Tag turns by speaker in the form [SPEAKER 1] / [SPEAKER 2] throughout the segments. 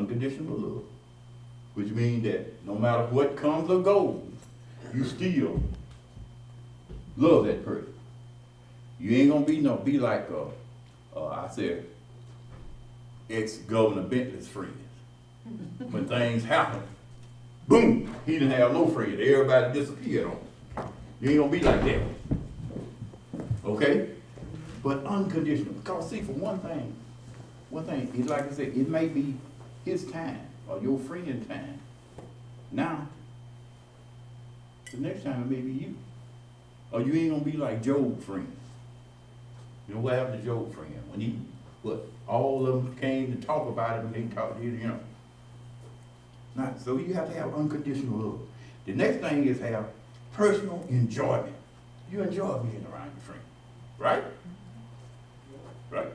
[SPEAKER 1] unconditional love, which means that no matter what comes or goes, you still love that person. You ain't gonna be like I said, ex-Governor Bentley's friends. When things happen, boom, he didn't have no friends. Everybody disappeared on him. You ain't gonna be like that. Okay? But unconditional. Because see, for one thing, it's like I said, it may be his time or your friend's time. Now, the next time it may be you. Or you ain't gonna be like Job's friend. You know what happened to Job's friend? When all of them came to talk about it and they talked to you, Now, so you have to have unconditional love. The next thing is have personal enjoyment. You enjoy being around your friend, right? Right?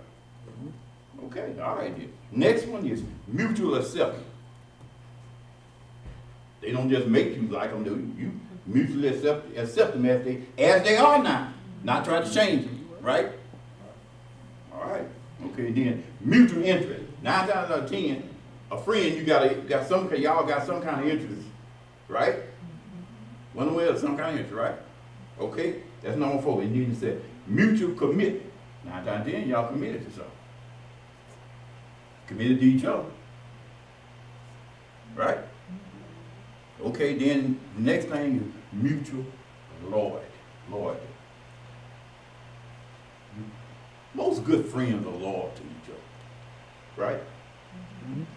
[SPEAKER 1] Okay, all right then. Next one is mutual acceptance. They don't just make you like them, do you? You mutually accept them as they are now, not try to change them, right? All right. Okay, then mutual interest. 9 times out of 10, a friend y'all got some kind of interest, right? One way or some kind of interest, right? Okay, that's number 4. And then it said mutual commitment. 9 times out of 10, y'all committed to something. Committed to each other, right? Okay, then the next thing is mutual loyalty. Most good friends are loyal to each other, right?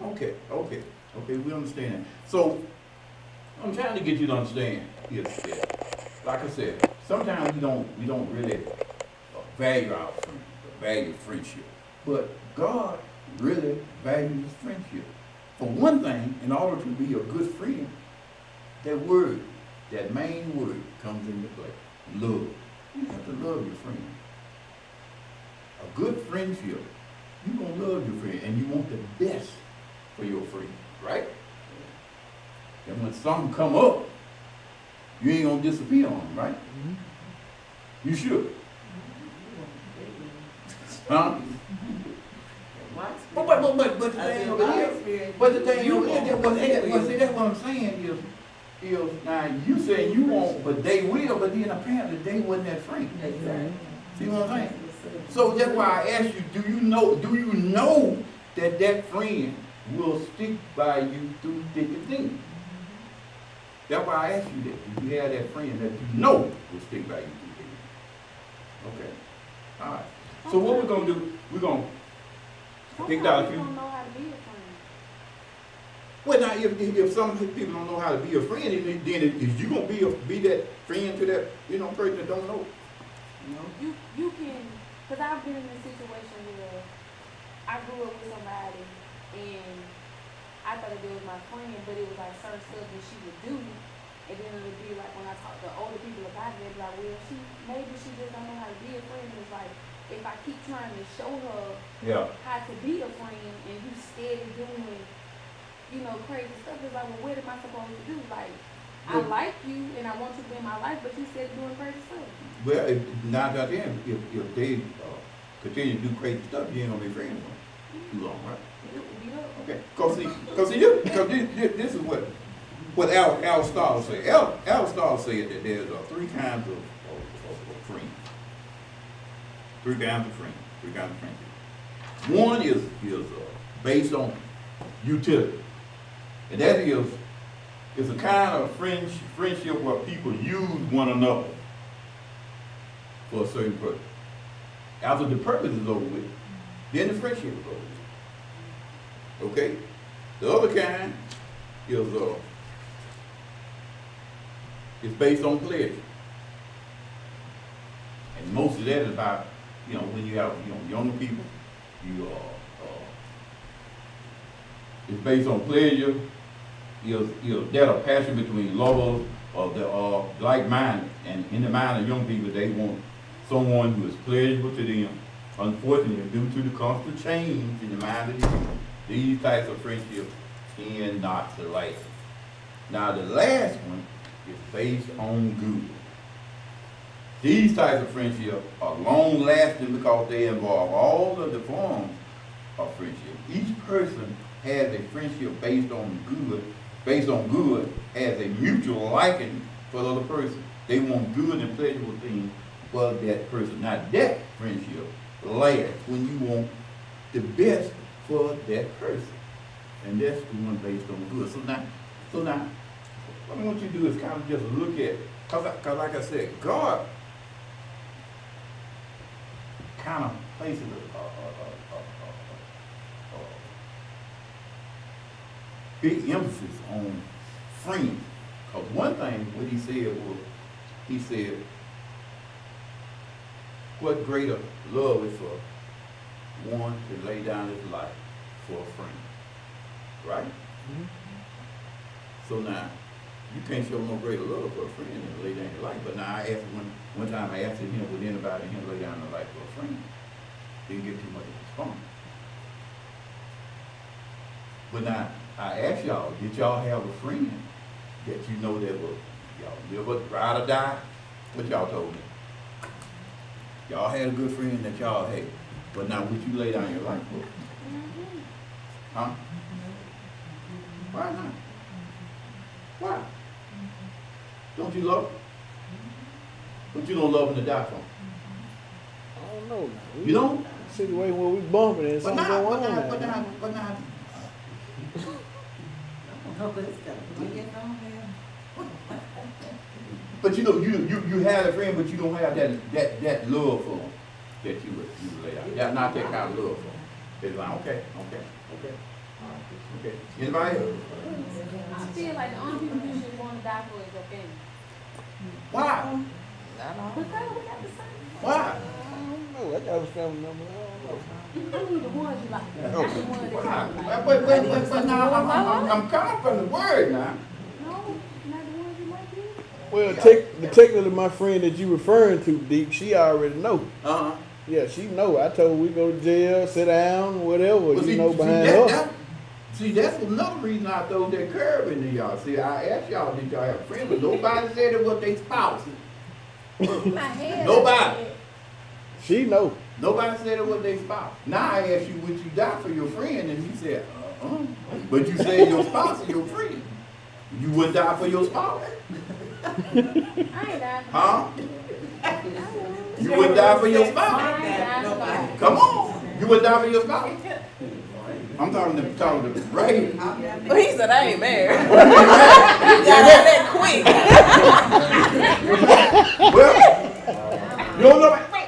[SPEAKER 1] Okay, we understand that. So, I'm trying to get you to understand is that, like I said, sometimes we don't really value our friends, value friendship. But God really values friendship. For one thing, in order to be a good friend, that main word comes into play. Love. You have to love your friend. A good friendship, you're going to love your friend and you want the best for your friend, right? And when something come up, you ain't going to disappear on them, right? You should. Huh? But the thing over here, that's what I'm saying is now you saying you won't, but they will, but then apparently they wasn't that friend. Exactly. See what I'm saying? So that's why I asked you, do you know that friend will stick by you through thick and thin? That's why I asked you that. Do you have that friend that you know will stick by you through thick and thin? Okay. All right. So what we're gonna do, we're gonna pick out a few.
[SPEAKER 2] Don't know how to be a friend.
[SPEAKER 1] Well, now, if some people don't know how to be a friend, then is you gonna be that friend to that person that don't know?
[SPEAKER 2] You can, because I've been in a situation where I grew up with somebody and I thought that it was my friend, but it was like certain stuff that she would do, and then it would be like when I talk to older people about it, they'd be like, well, maybe she just don't know how to be a friend. And it's like, if I keep trying to show her how to be a friend and you steady doing, crazy stuff, it's like, well, what am I supposed to do? Like, I like you and I want you to be in my life, but you steady doing crazy stuff.
[SPEAKER 1] Well, if they continue to do crazy stuff, you ain't gonna be friends with them too long, right? Okay, because this is what Aristotle said. Aristotle said that there's 3 kinds of friends. 3 kinds of friendship. One is based on utility, and that is a kind of friendship where people use one another for a certain purpose. After the purpose is over with, then the friendship is over with. Okay? The other kind is based on pleasure. And most of that is about, when you have younger people, it's based on pleasure. There's a passion between lovers or the like-minded, and in the mind of young people, they want someone who is pleasurable to them. Unfortunately, due to the constant change in the mind of the youth, these types of friendships tend not to last. Now, the last one is based on good. These types of friendships are long-lasting because they involve all of the forms of friendship. Each person has a friendship based on good, has a mutual liking for the other person. They want good and pleasurable things for that person. Now that friendship lasts when you want the best for that person. And that's the one based on good. So now, what I want you to do is kind of just look at, cause like I said, God kind of places a big emphasis on friends. Cause one thing what he said was, he said, what greater love is for one to lay down his life for a friend, right? Mm-hmm. So now, you can't show no greater love for a friend than to lay down your life. But now I asked one time I asked him, would anybody him lay down their life for a friend? Didn't get too much of a response. But now I asked y'all, did y'all have a friend that you know that will y'all live or ride or die? What y'all told me? Y'all had a good friend that y'all had. But now would you lay down your life for? Huh? Why not? Why? Don't you love them? But you don't love them to die for them.
[SPEAKER 3] I don't know now.
[SPEAKER 1] You don't?
[SPEAKER 3] Situation where we bumping and something going on now.
[SPEAKER 1] But now. But you know, you have a friend, but you don't have that love for them that you would lay out. Yeah, not that kind of love for them. It's like, okay. Anybody else?
[SPEAKER 2] I feel like the only people you should want to die for is your family.
[SPEAKER 1] Why?
[SPEAKER 2] Because we got the same.
[SPEAKER 1] Why?
[SPEAKER 3] I don't know. I got a family member. I don't know.
[SPEAKER 2] I need the ones you like. Not the ones that you
[SPEAKER 1] Why?
[SPEAKER 2] like.
[SPEAKER 1] But now I'm coming from the word now.
[SPEAKER 2] No, not the ones you like.
[SPEAKER 3] Well, particularly my friend that you referring to, Deep, she already know.
[SPEAKER 1] Uh-huh.
[SPEAKER 3] Yeah, she know. I told her we go to jail, sit down, whatever,
[SPEAKER 1] Well,
[SPEAKER 3] behind her.
[SPEAKER 1] See, that's another reason I throw that curve into y'all. See, I asked y'all, did y'all have a friend? But nobody said it was their spouse. Nobody.
[SPEAKER 3] She know.
[SPEAKER 1] Nobody said it was their spouse. Now I asked you, would you die for your friend? And you said, But you said your spouse is your friend. You wouldn't die for your spouse?
[SPEAKER 2] I ain't died for
[SPEAKER 1] Huh? You wouldn't die for your spouse? Come on. You wouldn't die for your spouse? I'm talking to Ray.
[SPEAKER 4] But he said, I ain't married. You got out that quick.
[SPEAKER 1] Well, you don't know. Wait,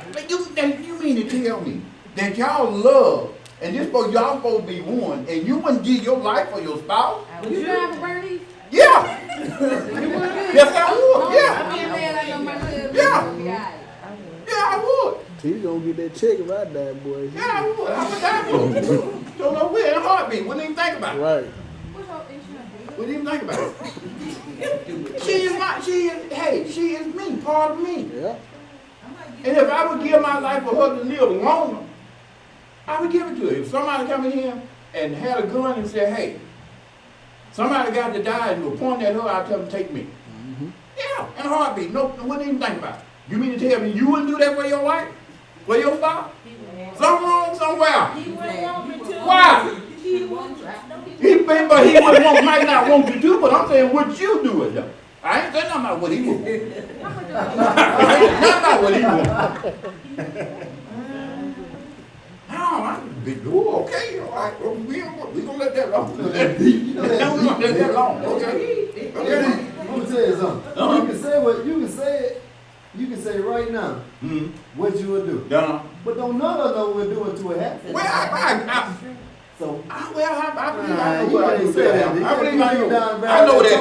[SPEAKER 1] you mean to tell me that y'all love, and this y'all supposed to be one, and you wouldn't give your life for your spouse?
[SPEAKER 2] Would you drive for Bernie?
[SPEAKER 1] Yeah. Yes, I would.
[SPEAKER 2] I'm
[SPEAKER 1] Yeah.
[SPEAKER 2] being mad, I know my husband.
[SPEAKER 1] Yeah.
[SPEAKER 2] Will be all right.
[SPEAKER 1] Yeah, I would.
[SPEAKER 3] She gonna get that check if I die, boy.
[SPEAKER 1] Yeah, I would. I would die for it. Don't know where in a heartbeat. Wouldn't even think about it.
[SPEAKER 3] Right.
[SPEAKER 2] What's your insurance?
[SPEAKER 1] Wouldn't even think about it. She is me, part of me.
[SPEAKER 3] Yeah.
[SPEAKER 1] And if I would give my life for her to live longer, I would give it to her. If somebody come in here and had a gun and said, hey, somebody got to die and will point at her, I'd tell them, take me.
[SPEAKER 3] Mm-hmm.
[SPEAKER 1] Yeah, in a heartbeat. No, wouldn't even think about it. You mean to tell me you wouldn't do that for your wife? For your spouse? Something wrong somewhere.
[SPEAKER 4] He wouldn't want me to.
[SPEAKER 1] Why?
[SPEAKER 4] He wouldn't.
[SPEAKER 1] But he might not want to do, but I'm saying, would you do it though? I ain't saying nothing about what he would. Not about what he would. No, okay, all right. Well, we gonna let that alone. We gonna let that alone. Okay.
[SPEAKER 5] Let me tell you something. You can say right now what you would do. But don't none of us know what we're doing to it happen.
[SPEAKER 1] Well, I believe I know what I do. I believe I know. I know that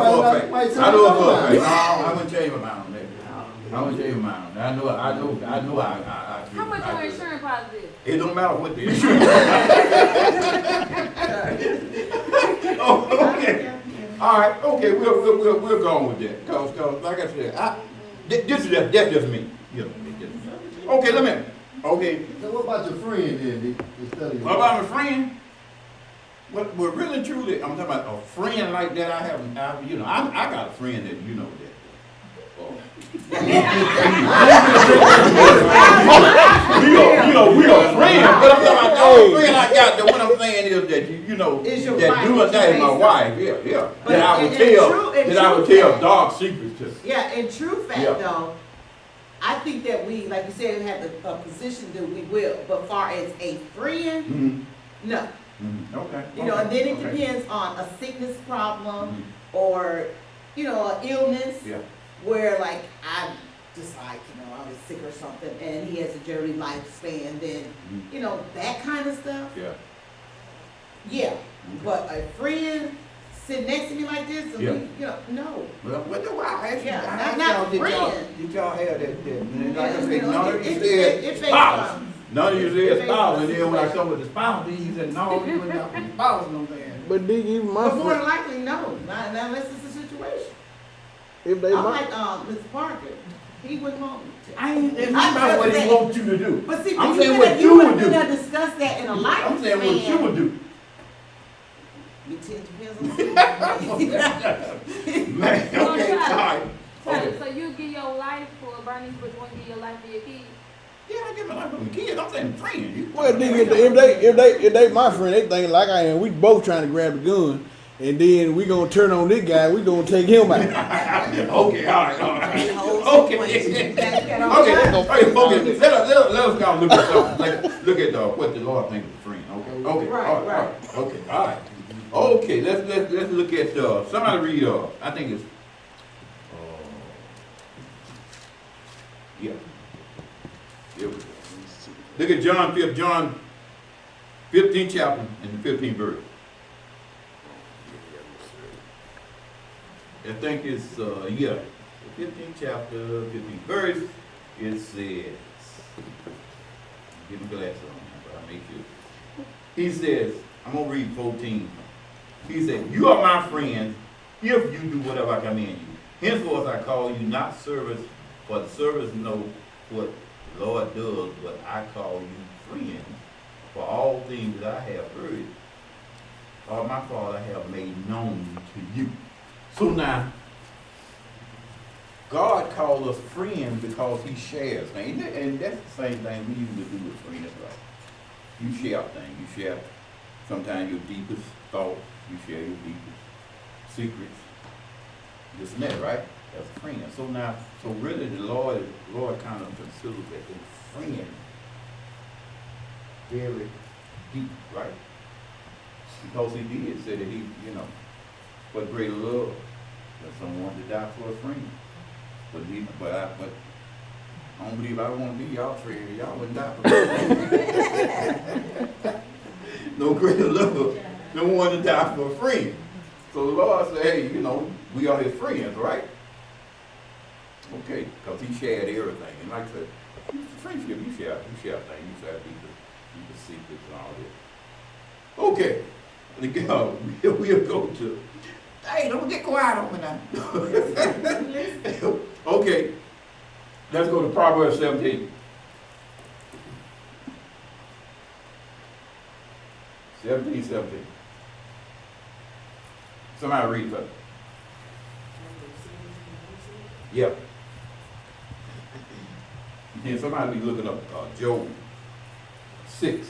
[SPEAKER 1] for a fact. I know it for a fact. No, I wouldn't change my mind on that. I wouldn't change my mind on that. I know.
[SPEAKER 2] How much your insurance policy is?
[SPEAKER 1] It don't matter what the insurance. Oh, okay. All right. Okay. We'll go on with that. Cause like I said, that's just me. You know, okay. Okay.
[SPEAKER 5] So what about your friend then? Instead of
[SPEAKER 1] What about my friend? But really truly, I'm talking about a friend like that. I got a friend that you know that. We are friends, but I'm talking about the only friend I got. That what I'm saying saying is that you know,
[SPEAKER 6] Is your
[SPEAKER 1] that
[SPEAKER 6] wife,
[SPEAKER 1] doing
[SPEAKER 6] is
[SPEAKER 1] that is
[SPEAKER 6] your
[SPEAKER 1] my
[SPEAKER 6] mason.
[SPEAKER 1] wife, yeah.
[SPEAKER 6] But
[SPEAKER 1] That I would
[SPEAKER 6] in
[SPEAKER 1] tell,
[SPEAKER 6] true- in
[SPEAKER 1] that I would
[SPEAKER 6] true
[SPEAKER 1] tell
[SPEAKER 6] fact-
[SPEAKER 1] dark secrets to.
[SPEAKER 6] Yeah, in true fact
[SPEAKER 1] Yeah.
[SPEAKER 6] though, I think that we, like you said, have a position that we will, but far as a friend,
[SPEAKER 1] Mm-hmm.
[SPEAKER 6] no.
[SPEAKER 1] Mm-hmm. Okay.
[SPEAKER 6] You know, and then it
[SPEAKER 1] okay.
[SPEAKER 6] depends on a sickness problem
[SPEAKER 1] Mhm.
[SPEAKER 6] or, you know, an illness
[SPEAKER 1] Yeah.
[SPEAKER 6] where like I just like, you know, I was sick or something and he has a dirty lifespan, then,
[SPEAKER 1] Mhm.
[SPEAKER 6] you know, that kind of stuff,
[SPEAKER 1] Yeah.
[SPEAKER 6] yeah. But a friend sitting next to me like this, and
[SPEAKER 1] Yeah.
[SPEAKER 6] we, you know, no.
[SPEAKER 1] Well, what the why I asked you?
[SPEAKER 6] Yeah,
[SPEAKER 1] I
[SPEAKER 6] not-
[SPEAKER 1] asked
[SPEAKER 6] not
[SPEAKER 1] y'all,
[SPEAKER 6] friend.
[SPEAKER 1] did y'all have that? And like I
[SPEAKER 6] Yeah,
[SPEAKER 1] said,
[SPEAKER 6] you know,
[SPEAKER 1] none of
[SPEAKER 6] it-
[SPEAKER 1] you
[SPEAKER 6] it-
[SPEAKER 1] said
[SPEAKER 6] it based
[SPEAKER 1] spouse.
[SPEAKER 6] on-
[SPEAKER 1] None of you
[SPEAKER 6] it
[SPEAKER 1] said
[SPEAKER 6] based
[SPEAKER 1] spouse,
[SPEAKER 6] on
[SPEAKER 1] and then when I
[SPEAKER 6] situation.
[SPEAKER 1] come with the spouse, then you said no, you wouldn't have the spouse. No man.
[SPEAKER 3] But dig, even my
[SPEAKER 6] But more than
[SPEAKER 3] friend,
[SPEAKER 6] likely, no, not unless it's a situation.
[SPEAKER 3] if they
[SPEAKER 6] I'm
[SPEAKER 3] my,
[SPEAKER 6] like, Mr. Parker, he wouldn't want me to.
[SPEAKER 1] I ain't. It's
[SPEAKER 6] I'm
[SPEAKER 1] not about
[SPEAKER 6] just
[SPEAKER 1] what he
[SPEAKER 6] saying.
[SPEAKER 1] wants you to do.
[SPEAKER 6] But see,
[SPEAKER 1] I'm
[SPEAKER 6] but
[SPEAKER 1] saying
[SPEAKER 6] you
[SPEAKER 1] what
[SPEAKER 6] could
[SPEAKER 1] you would
[SPEAKER 6] have
[SPEAKER 1] do.
[SPEAKER 6] discussed that in a life.
[SPEAKER 1] I'm saying what you would do.
[SPEAKER 6] It depends on
[SPEAKER 1] Man,
[SPEAKER 2] So,
[SPEAKER 1] okay,
[SPEAKER 2] Tyler,
[SPEAKER 1] all right.
[SPEAKER 2] Tyler,
[SPEAKER 1] Okay.
[SPEAKER 2] so you give your life for Bernice, but you want to give your life for your kids?
[SPEAKER 1] Yeah, I get my life from the kids. I'm saying friend. You-
[SPEAKER 3] well, dig, if they my friend, they think like I am. We both trying to grab the gun, and then we gonna turn on this guy. We gonna take him out.
[SPEAKER 1] Okay, all right. Okay. Okay,
[SPEAKER 6] Okay.
[SPEAKER 1] let us kind of look at something. Look at what the Lord thinks of a friend. Okay.
[SPEAKER 6] Right,
[SPEAKER 1] all
[SPEAKER 6] right.
[SPEAKER 1] Okay, all right. Okay, let's look at somebody read I think it's yeah. Here we go. Look at John 15th chapter and the 15th verse. I think it's, 15th chapter, 15th verse, it says, get my glasses on, but I make sure. He says, I'm going to read 14. He said, you are my friends if you do whatever I command you. Henceforth I call you not servants, for the servants know what the Lord does, but I call you friends. For all things that I have heard, or my Father have made known to you. So now, God called us friends because he shares things. And that's the same thing we usually do with friends, right? You share things. You share sometimes your deepest thoughts. You share your deepest secrets. This and that, right? As a friend. So now, so really the Lord kind of considers that a friend very deep, right? Because he did say that he, you know, what greater love that someone to die for a friend. But I don't believe I want to be y'all friend. Y'all wouldn't die for me. No greater love. No one to die for a friend. So the Lord said, hey, you know, we are his friends, right? Okay, because he shared everything. And like I said, friendship, you share things, you share deeper secrets and all this. Okay. We'll go to, hey, don't get quiet on me now. Okay, let's go to Proverbs 17. 17. Somebody read that. Yep. Then somebody be looking up Job 6,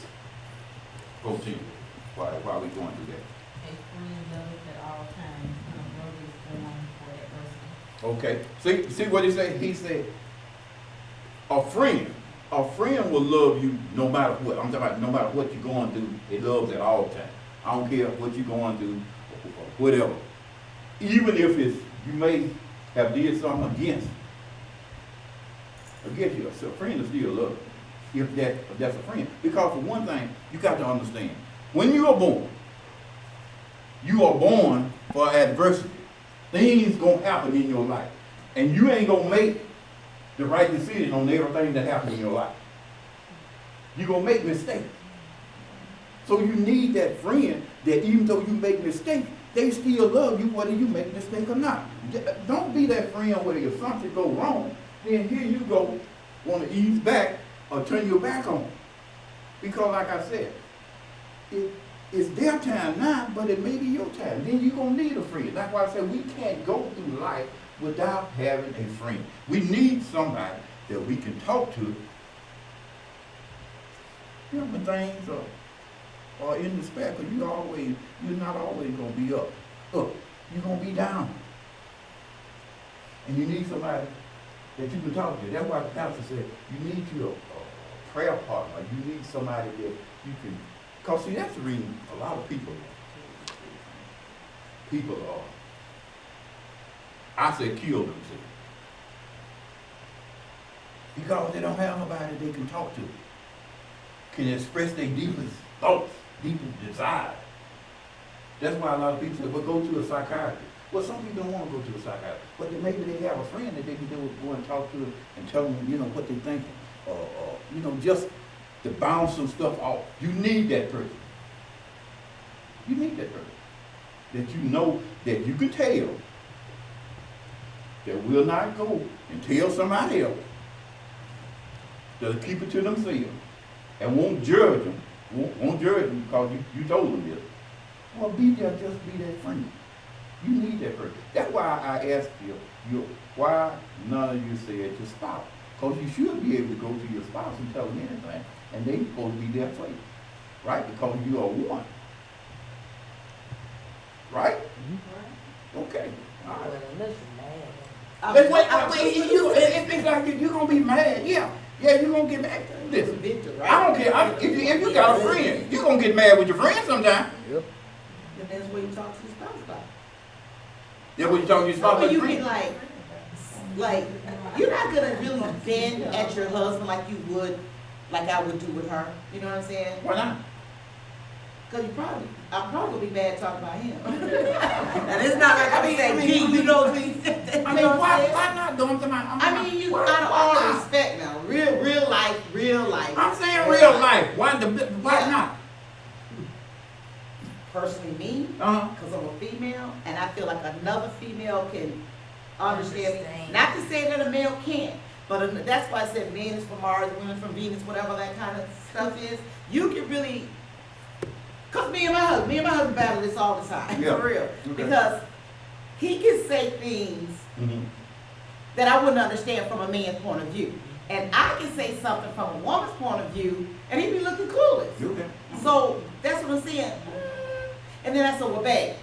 [SPEAKER 1] 14. While we going through that.
[SPEAKER 7] A friend loveth at all times, and a brother is born for that person.
[SPEAKER 1] Okay. See what he said? He said, a friend will love you no matter what. I'm talking about no matter what you're going through, it loves at all times. I don't care what you're going through, whatever. Even if you may have did something against you. So a friend will still love you, if that's a friend. Because for one thing, you got to understand, when you are born for adversity. Things gonna happen in your life. And you ain't gonna make the right decision on everything that happens in your life. You're gonna make mistakes. So you need that friend that even though you make mistakes, they still love you whether you make a mistake or not. Don't be that friend where if something go wrong, then here you go, want to ease back or turn your back on. Because like I said, it's their time now, but it may be your time. Then you're going to need a friend. That's why I said we can't go through life without having a friend. We need somebody that we can talk to. You know, when things or in despair, because you're not always gonna be up. You're gonna be down. And you need somebody that you can talk to. That's why the pastor said, you need your prayer partner. You need somebody that you can, because see, that's the reason a lot of people I said kill themselves. Because they don't have nobody they can talk to, can express their deepest thoughts, deepest desires. That's why a lot of people say, well, go to a psychiatrist. Well, some people don't want to go to a psychiatrist, but then maybe they have a friend that they can go and talk to and tell them, what they're thinking. Just to bounce some stuff off. You need that person. You need that person. That you know that you can tell, that will not go and tell somebody else. They'll keep it to themselves and won't judge them. Won't judge them because you told them this. Well, just be that friend. You need that person. That's why I asked you why none of you said your spouse. Because you should be able to go to your spouse and tell them anything, and they supposed to be there for you, right? Because you are one, right? Okay. All right. But wait, it's like you're gonna be mad, yeah, you're gonna get mad. Listen, I don't care. If you got a friend, you're gonna get mad with your friend sometime.
[SPEAKER 3] Yep.
[SPEAKER 6] And that's what you talk to your spouse about.
[SPEAKER 1] That's what you talk to your spouse
[SPEAKER 6] But
[SPEAKER 1] about.
[SPEAKER 6] you can like, you're not gonna really bend at your husband like you would, like I would do with her. You know what I'm saying?
[SPEAKER 1] Why not?
[SPEAKER 6] Cause I'm probably gonna be mad talking about him. And it's not like I'm saying, D, you know what
[SPEAKER 1] I mean, why not doing something?
[SPEAKER 6] I mean, you out of all respect now, real life.
[SPEAKER 1] I'm saying real life. Why not?
[SPEAKER 6] Personally, me,
[SPEAKER 1] Uh-huh.
[SPEAKER 6] because I'm a female, and I feel like another female can understand me. Not to say that a male can't, but that's why I said men is from Mars, women from Venus, whatever that kind of stuff is. You can really, because me and my husband battle this all the time,
[SPEAKER 1] Yeah.
[SPEAKER 6] for real.
[SPEAKER 1] Okay.
[SPEAKER 6] Because he can say things
[SPEAKER 1] Mm-hmm.
[SPEAKER 6] that I wouldn't understand from a man's point of view. And I can say something from a woman's point of view, and he be looking clueless.
[SPEAKER 1] Okay.
[SPEAKER 6] So that's what I'm saying. And then I said, well, babe,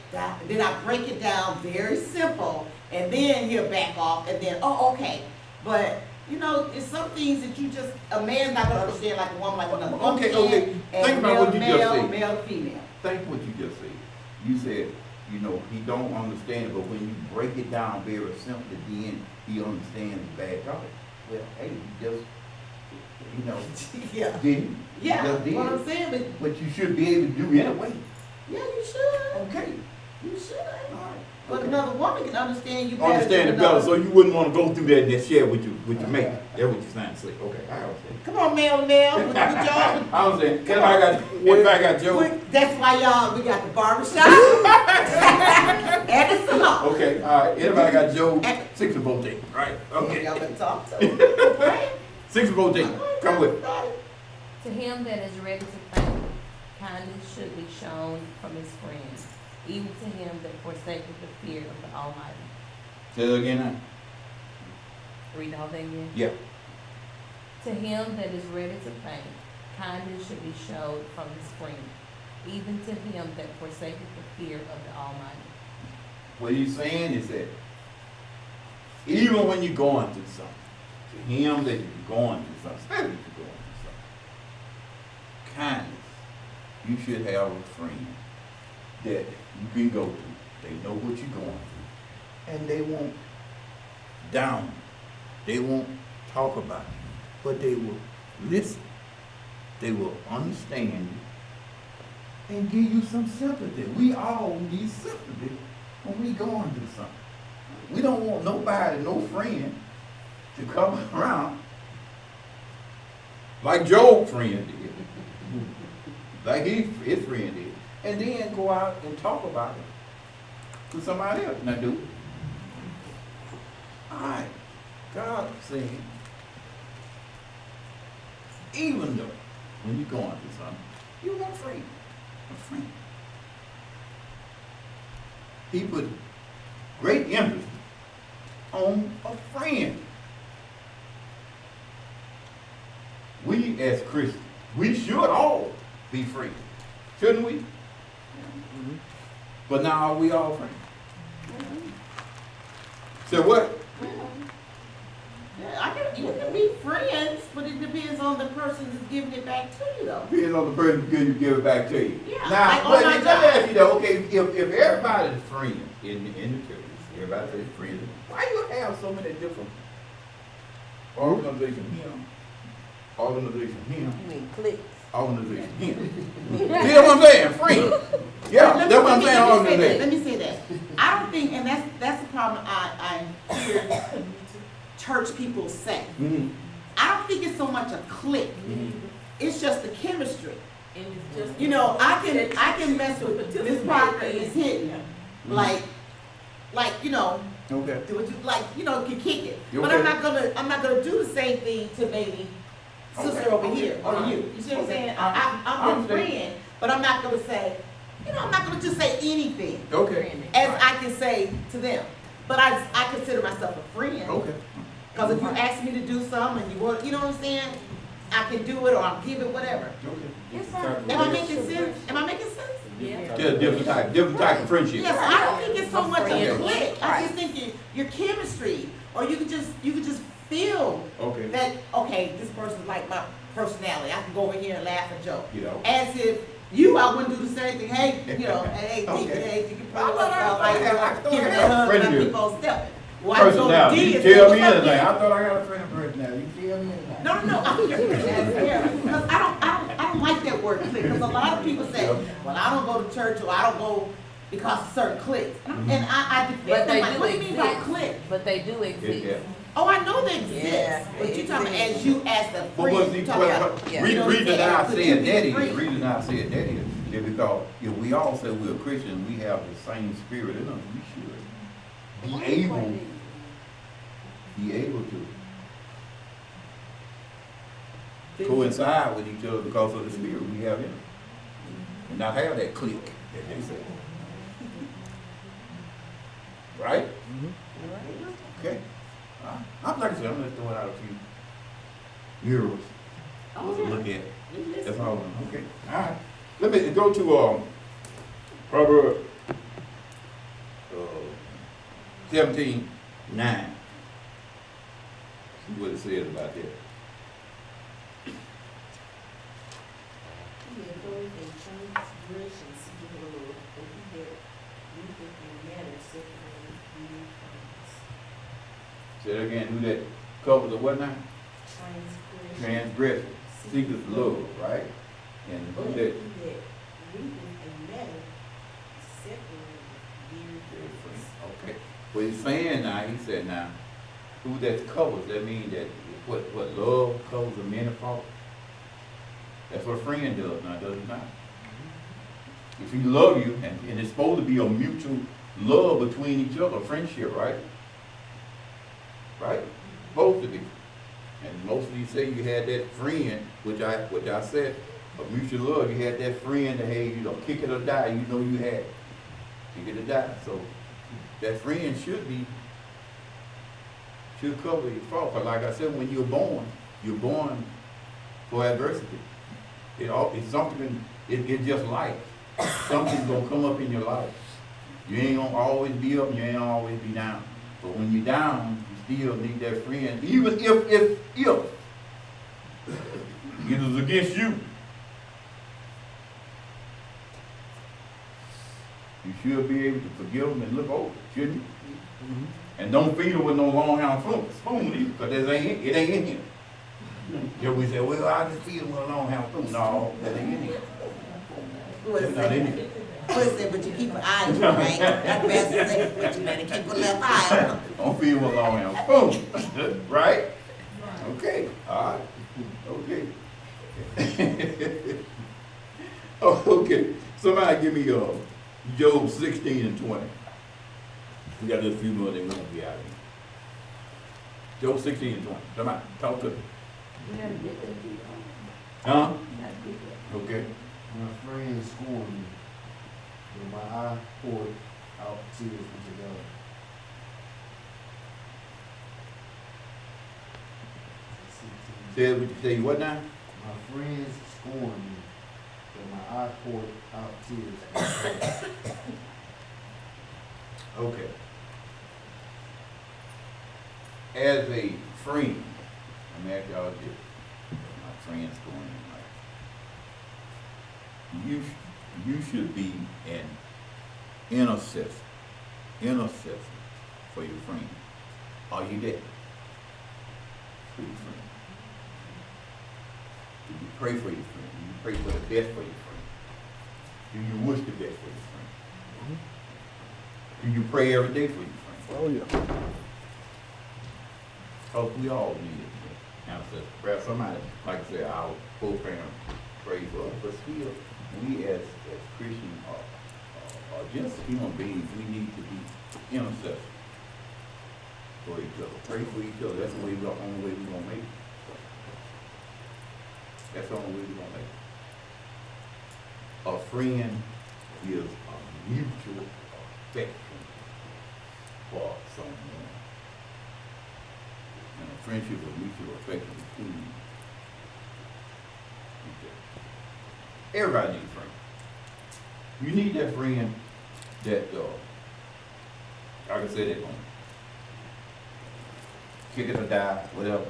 [SPEAKER 6] then I break it down very simple, and then he'll back off, and then, oh, okay. But, it's some things that a man's not going to understand like a woman, like another woman.
[SPEAKER 1] Okay.
[SPEAKER 6] And
[SPEAKER 1] Think about what you just said.
[SPEAKER 6] male, female.
[SPEAKER 1] Think what you just said. You said, he don't understand it, but when you break it down very simply, then he understands the bad talk. Well, hey, you just,
[SPEAKER 6] Yeah.
[SPEAKER 1] did.
[SPEAKER 6] Yeah,
[SPEAKER 1] You just did.
[SPEAKER 6] what I'm saying,
[SPEAKER 1] But you should be able to do anyway.
[SPEAKER 6] yeah, you should.
[SPEAKER 1] Okay.
[SPEAKER 6] You should.
[SPEAKER 1] All right.
[SPEAKER 6] But
[SPEAKER 1] Okay.
[SPEAKER 6] another woman can understand you better.
[SPEAKER 1] Understand it
[SPEAKER 6] than
[SPEAKER 1] better,
[SPEAKER 6] another.
[SPEAKER 1] so you wouldn't want to go through that and share with your mate. That's what you're saying. Say, okay, I understand.
[SPEAKER 6] Come on, male, with y'all.
[SPEAKER 1] I understand. Everybody got Joe.
[SPEAKER 6] That's why we got the barbershop and the salon.
[SPEAKER 1] Okay, all right. Everybody got Joe 6 and 14, right? Okay.
[SPEAKER 6] Y'all better talk to him.
[SPEAKER 1] 6 and 14. Come with me.
[SPEAKER 4] To him that is ready to thank, kindness should be shown from his friends, even to him that forsaketh the fear of the Almighty.
[SPEAKER 1] Say that again now.
[SPEAKER 4] Read the whole thing again.
[SPEAKER 1] Yeah.
[SPEAKER 4] To him that is ready to thank, kindness should be showed from his friends, even to him that forsaketh the fear of the Almighty.
[SPEAKER 1] What he's saying is that even when you're going through something, to him that you're going through something, especially if you're going through something, kindness, you should have a friend that you can go to. They know what you're going through. And they won't down you. They won't talk about you. But they will listen. They will understand you and give you some sympathy. We all need sympathy when we going through something. We don't want nobody, no friend, to come around like Job's friend did, like his friend did, and then go out and talk about it to somebody else. Now, do it. All right. God said, even though when you're going through something, you want a friend. He put great emphasis on a friend. We as Christians, we should all be friends. Shouldn't we? But now are we all friends? So what?
[SPEAKER 6] Yeah, you can be friends, but it depends on the person who's giving it back to you, though.
[SPEAKER 1] Depends on the person who give it back to you.
[SPEAKER 6] Yeah,
[SPEAKER 1] Now,
[SPEAKER 6] like on
[SPEAKER 1] but
[SPEAKER 6] my
[SPEAKER 1] let me
[SPEAKER 6] job.
[SPEAKER 1] ask you though, okay, if everybody's friends in the church, everybody's friends, why you have so many different organizations here? Organization here.
[SPEAKER 4] You mean clicks?
[SPEAKER 1] Organization here. See what I'm saying? Friends. Yeah, that's what I'm saying. Organization.
[SPEAKER 6] Let me say that. I don't think, and that's the problem I hear church people say.
[SPEAKER 1] Mm-hmm.
[SPEAKER 6] I don't think it's so much a clique. It's just the chemistry.
[SPEAKER 7] And it's just.
[SPEAKER 6] You know, I can mess with Miss Parker and Miss Hinton, like you know,
[SPEAKER 1] Okay.
[SPEAKER 6] can kick it.
[SPEAKER 1] You
[SPEAKER 6] But
[SPEAKER 1] okay?
[SPEAKER 6] I'm not gonna do the same thing to maybe sister
[SPEAKER 1] Okay.
[SPEAKER 6] over here or
[SPEAKER 1] Alright.
[SPEAKER 6] you. You see what I'm
[SPEAKER 1] Okay.
[SPEAKER 6] saying?
[SPEAKER 1] I
[SPEAKER 6] I'm a
[SPEAKER 1] understand.
[SPEAKER 6] friend, but I'm not gonna say, I'm not gonna just say anything
[SPEAKER 1] Okay.
[SPEAKER 6] as I can say to them. But I consider myself a friend.
[SPEAKER 1] Okay.
[SPEAKER 6] Because if you ask me to do something and you want, you know what I'm saying? I can do it or I'll give it, whatever.
[SPEAKER 2] It's fine.
[SPEAKER 6] Am I making sense? Am I making sense?
[SPEAKER 7] Yeah.
[SPEAKER 1] Just different type of friendship.
[SPEAKER 6] Yes, I don't think it's so much a
[SPEAKER 1] friend.
[SPEAKER 6] clique. I just think your chemistry, or you could just feel
[SPEAKER 1] Okay.
[SPEAKER 6] that, okay, this person's like my personality. I can go over here and laugh and joke.
[SPEAKER 1] You know.
[SPEAKER 6] As if I wouldn't do the same thing. Hey, hey,
[SPEAKER 1] Okay.
[SPEAKER 6] hey, you can
[SPEAKER 1] I
[SPEAKER 6] pull up,
[SPEAKER 1] thought
[SPEAKER 6] like,
[SPEAKER 1] I
[SPEAKER 6] give me a
[SPEAKER 1] had
[SPEAKER 6] hug,
[SPEAKER 1] friendship.
[SPEAKER 6] and I keep on stepping. Well, I go to
[SPEAKER 1] Personality.
[SPEAKER 6] D
[SPEAKER 1] You
[SPEAKER 6] and say,
[SPEAKER 1] tell
[SPEAKER 6] "What's
[SPEAKER 1] me
[SPEAKER 6] up,
[SPEAKER 1] anything.
[SPEAKER 6] D?"
[SPEAKER 1] I thought I got a friend personality. You tell me anything.
[SPEAKER 6] No, because I don't like that word clique, because a lot of people say, well, I don't go to church, or I don't go because of certain cliques. And I defend
[SPEAKER 4] But
[SPEAKER 6] them,
[SPEAKER 4] they
[SPEAKER 6] like,
[SPEAKER 4] do
[SPEAKER 6] what do you mean by
[SPEAKER 4] exist.
[SPEAKER 6] clique?
[SPEAKER 4] But they do exist.
[SPEAKER 1] Yeah.
[SPEAKER 6] Oh, I know they exist,
[SPEAKER 4] Yeah,
[SPEAKER 6] but
[SPEAKER 4] they
[SPEAKER 6] you're talking about
[SPEAKER 4] exist.
[SPEAKER 6] as you as the
[SPEAKER 1] But what's
[SPEAKER 6] friend,
[SPEAKER 1] the,
[SPEAKER 6] you're talking about.
[SPEAKER 4] Yeah.
[SPEAKER 1] reason I
[SPEAKER 6] could you
[SPEAKER 1] said
[SPEAKER 6] be
[SPEAKER 1] that is,
[SPEAKER 6] free?
[SPEAKER 1] reason I said that is because if we all say we're Christians, we have the same spirit in us, we should be able to coincide with each other because of the spirit we have in us. And not have that clique that they say. Right? Okay. I'm like I said, I'm just throwing out a few murals to look at. That's all. Okay. All right. Let me go to Proverbs 17:9. See what it says about that. Say that again. Who that covers the what now? Transgression. Seeketh love, right? And who that? Okay. What he's saying now, he said now, who that covers, that means that what love covers a many fault. That's what a friend does now, does it not? If he love you, and it's supposed to be a mutual love between each other, friendship, right? Right? Supposed to be. And most of you say you had that friend, which I said, a mutual love, you had that friend that, hey, kick it or die, you know you had. Kick it or die. So that friend should cover your fault. But like I said, when you're born for adversity. It's something, it's just life. Something's gonna come up in your life. You ain't gonna always be up, and you ain't gonna always be down. But when you're down, you still need that friend, even if it is against you. You should be able to forgive them and look over, shouldn't you?
[SPEAKER 3] Mhm.
[SPEAKER 1] And don't feed them with no long house spoon either, because it ain't in here. Yeah, we say, well, I just feed them with a long house spoon. No, that ain't in here. It's not in here.
[SPEAKER 6] But you keep an eye on it, right? That pastor said, but you better keep a left eye on it.
[SPEAKER 1] Don't feed them with a long house spoon. Right? Okay, all right. Okay. Oh, okay. Somebody give me Job 16 and 20. We got just a few more, then we're gonna be out of here. Job 16 and 20. Somebody talk to me. Huh? Okay.
[SPEAKER 5] My friends scorn me, but my eye poured out tears unto God.
[SPEAKER 1] Say what now?
[SPEAKER 5] My friends scorn me, but my I poured out tears.
[SPEAKER 1] Okay. As a friend, I'm ask y'all this, my friends going in life. You should be an intercessor for your friend. Are you there? For your friend. Do you pray for your friend? Do you pray for the best for your friend? Do you wish the best for your friend? Do you pray every day for your friend?
[SPEAKER 3] Oh, yeah.
[SPEAKER 1] Because we all need it. Ancestor prayer. Somebody, like I said, our co-parents pray for us, but still, we as Christians are just human beings. We need to be intercessors for each other. Pray for each other. That's the only way we're gonna make it. That's the only way we're gonna make it. A friend is a mutual affection for someone. And a friendship of mutual affection between each other. Everybody needs a friend. You need that friend that, like I said, they're gonna kick it or die, whatever.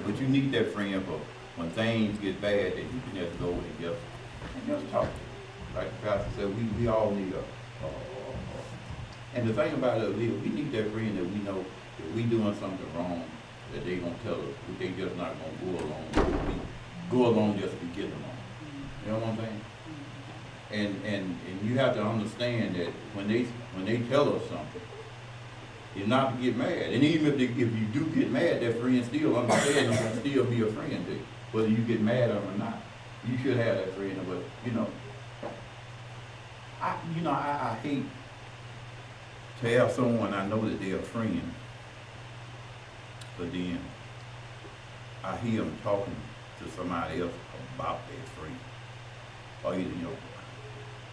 [SPEAKER 1] But you need that friend for when things get bad that you can just go and just talk. Like the pastor said, we all need and the thing about it is we need that friend that we know if we doing something wrong, that they gonna tell us. They just not gonna go along just to be getting along. You know what I'm saying? And you have to understand that when they tell us something, it's not to get mad. And even if you do get mad, that friend still understands you can still be a friend to you, whether you get mad at them or not. You should have that friend, but I hate to have someone I know that they're a friend, but then I hear them talking to somebody else about their friend. Or either,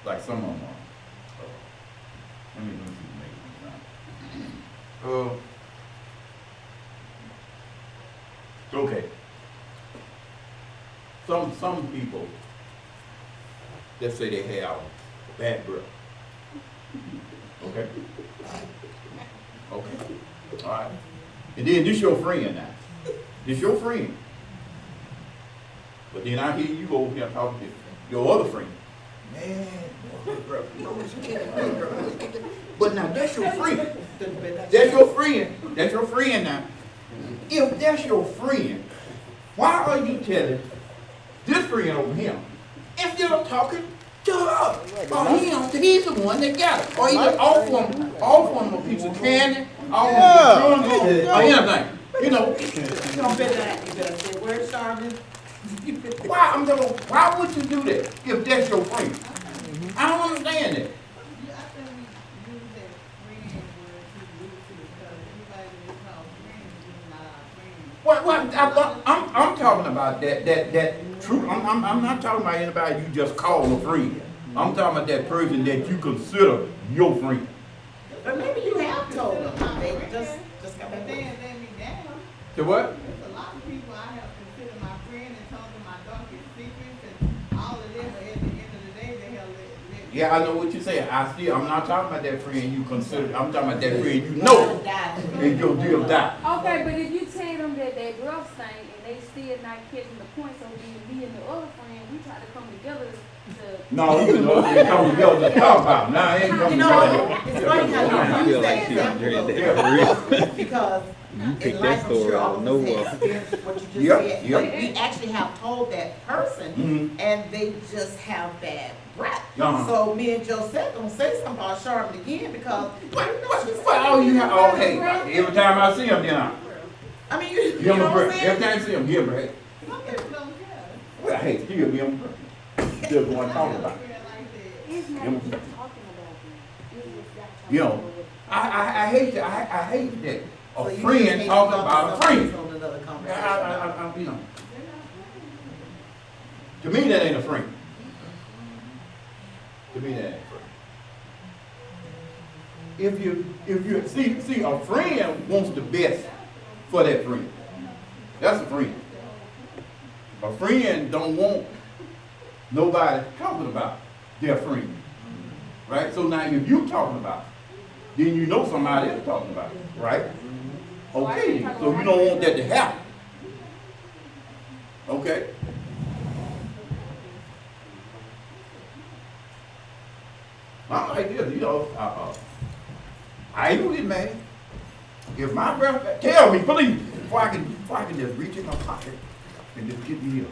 [SPEAKER 1] like some of them are. Let me see the next one. Okay. Some people that say they have bad breath. Okay? Okay. All right. And then this your friend now. This your friend. But then I hear you over here talking to your other friend. Man, bro, but now that's your friend. That's your friend. That's your friend now. If that's your friend, why are you telling this friend over here instead of talking to her or him? He's the one that got it. Or either offer him a piece of candy, offer him or anything.
[SPEAKER 6] You better say word, Charmin.
[SPEAKER 1] Why would you do that if that's your friend? I don't understand that. I'm talking about that true. I'm not talking about anybody you just call a friend. I'm talking about that person that you consider your friend.
[SPEAKER 6] But maybe you have told them. They just got back there.
[SPEAKER 1] To what?
[SPEAKER 7] There's a lot of people I have considered my friend and told them my darkest secrets and all of them, but at the end of the day, they have let
[SPEAKER 1] Yeah, I know what you're saying. I'm not talking about that friend you consider. I'm talking about that friend you know. And your deal die.
[SPEAKER 2] Okay, but if you tell them that they breath stink and they still not catching the point, so then me and the other friend, we try to come together to.
[SPEAKER 1] No, you know, they come together to talk about. Nah, I ain't coming together.
[SPEAKER 6] It's funny how you use that example because in life, I'm sure all of us have experienced what you just said. But we actually have told that person, and they just have bad breath. So me and Joseph gonna say something about Charmin again because
[SPEAKER 1] Well, you have, oh, hey, every time I see him,
[SPEAKER 6] I mean, you
[SPEAKER 1] give
[SPEAKER 6] know
[SPEAKER 1] him a
[SPEAKER 6] what I'm
[SPEAKER 1] break.
[SPEAKER 6] saying?
[SPEAKER 1] Every time I see him, give him a break.
[SPEAKER 7] Some people don't care.
[SPEAKER 1] Well, hey, still give him a break. Still going to talk about it.
[SPEAKER 2] It's not
[SPEAKER 1] Yeah.
[SPEAKER 2] even talking about them. It's just that
[SPEAKER 1] You know, I hate that. I hate that.
[SPEAKER 6] So
[SPEAKER 1] A
[SPEAKER 6] you
[SPEAKER 1] friend
[SPEAKER 6] just
[SPEAKER 1] talking
[SPEAKER 6] can't
[SPEAKER 1] about a
[SPEAKER 6] talk
[SPEAKER 1] friend.
[SPEAKER 6] on another conversation.
[SPEAKER 1] You know. To me, that ain't a friend. To me, that ain't a friend. If you see, a friend wants the best for that friend. That's a friend. A friend don't want Nobody talking about their friend. Right? So now if you talking about it, then you know somebody else talking about it, right? Okay, so you don't want that to happen. Okay? I'm like this, you know, I ain't gonna get mad. If my brother, tell me, please, before I can just reach in my pocket and just get me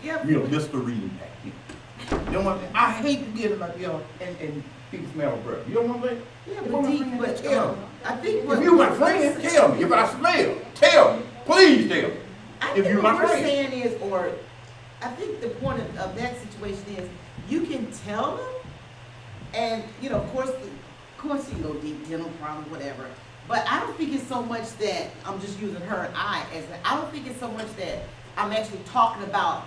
[SPEAKER 6] Yep.
[SPEAKER 1] Mr. Reading back here. You know what I'm saying? I hate to get him out there and people smell breath. You know what I'm saying?
[SPEAKER 6] Yeah,
[SPEAKER 1] If
[SPEAKER 6] but
[SPEAKER 1] I'm a
[SPEAKER 6] Deke,
[SPEAKER 1] friend,
[SPEAKER 6] but
[SPEAKER 1] tell me.
[SPEAKER 6] I think what.
[SPEAKER 1] If you my friend, tell me. If I smell, tell me. Please tell me.
[SPEAKER 6] I
[SPEAKER 1] If
[SPEAKER 6] think
[SPEAKER 1] you
[SPEAKER 6] what
[SPEAKER 1] my
[SPEAKER 6] we're
[SPEAKER 1] friend.
[SPEAKER 6] saying is, or I think the point of that situation is, you can tell them, and of course, deep dental problems, whatever. But I don't think it's so much that I'm just using her and I don't think it's so much that I'm actually talking about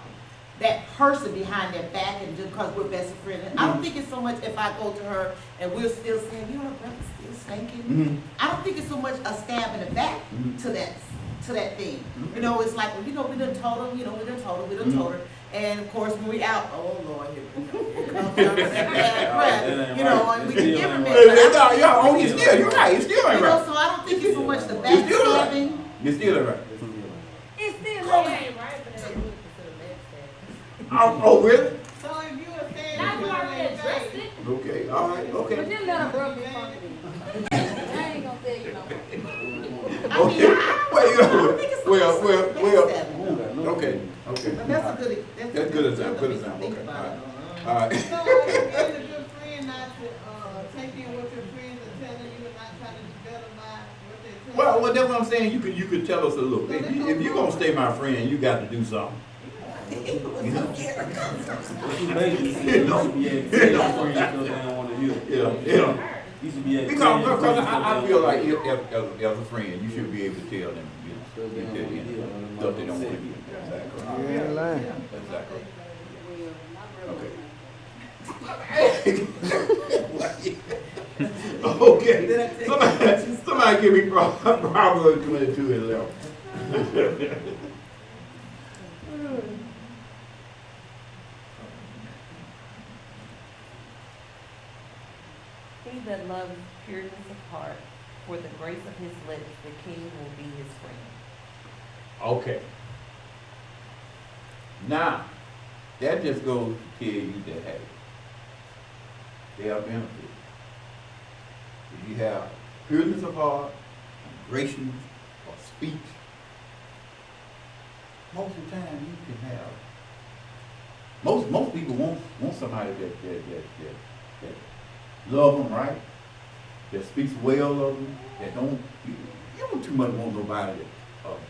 [SPEAKER 6] that person behind their back and just because we're best friends. I don't think it's so much if I go to her and we're still saying, her brother's still stinking.
[SPEAKER 1] Mhm.
[SPEAKER 6] I don't think it's so much a stab in the back to that thing. It's like, we done told her, we done told her. And of course, when we out, oh Lord, here comes that bad breath, and we can give her
[SPEAKER 1] You're right. It's still ain't right.
[SPEAKER 6] so I don't think it's so much the backstabbing.
[SPEAKER 1] It's still ain't right.
[SPEAKER 2] It's still
[SPEAKER 4] Ain't
[SPEAKER 2] like,
[SPEAKER 4] right, but that's what
[SPEAKER 1] Oh, really?
[SPEAKER 7] So if you were saying.
[SPEAKER 2] now you already addressed it,
[SPEAKER 1] Okay, all right,
[SPEAKER 2] but
[SPEAKER 1] okay.
[SPEAKER 2] then let her girl get funky. I ain't gonna tell you no more.
[SPEAKER 1] Okay. Well,
[SPEAKER 6] I don't think it's so much backstabbing.
[SPEAKER 1] Okay.
[SPEAKER 6] But that's a good,
[SPEAKER 1] That's good example, good example,
[SPEAKER 6] Think
[SPEAKER 1] okay,
[SPEAKER 6] about it.
[SPEAKER 1] All right.
[SPEAKER 7] So are you as a good friend not to take in what your friends are telling you and not try to develop by what they're telling you?
[SPEAKER 1] Well, that's what I'm saying. You could tell us a little. If you're gonna stay my friend, you got to do something. You know?
[SPEAKER 8] Basically, you should be able to tell your friends stuff they don't want to hear.
[SPEAKER 1] Yeah.
[SPEAKER 8] You should be able to
[SPEAKER 1] Because
[SPEAKER 8] tell your friends
[SPEAKER 1] I
[SPEAKER 8] stuff
[SPEAKER 1] feel
[SPEAKER 8] they
[SPEAKER 1] like
[SPEAKER 8] don't want
[SPEAKER 1] as a friend, you should be able to tell them, stuff they don't want to hear. Exactly.
[SPEAKER 3] You ain't lying.
[SPEAKER 1] Exactly. Okay. Somebody give me Proverbs 22:11.
[SPEAKER 4] He that loves pureness of heart, for the grace of his lips, the king will be his friend.
[SPEAKER 1] Okay. Now, that just goes to tell you that, hey, there are benefits. If you have pureness of heart, graciousness of speech, most of the time you can have. Most people want somebody that love them, right? That speaks well of them. That don't you don't too much want nobody to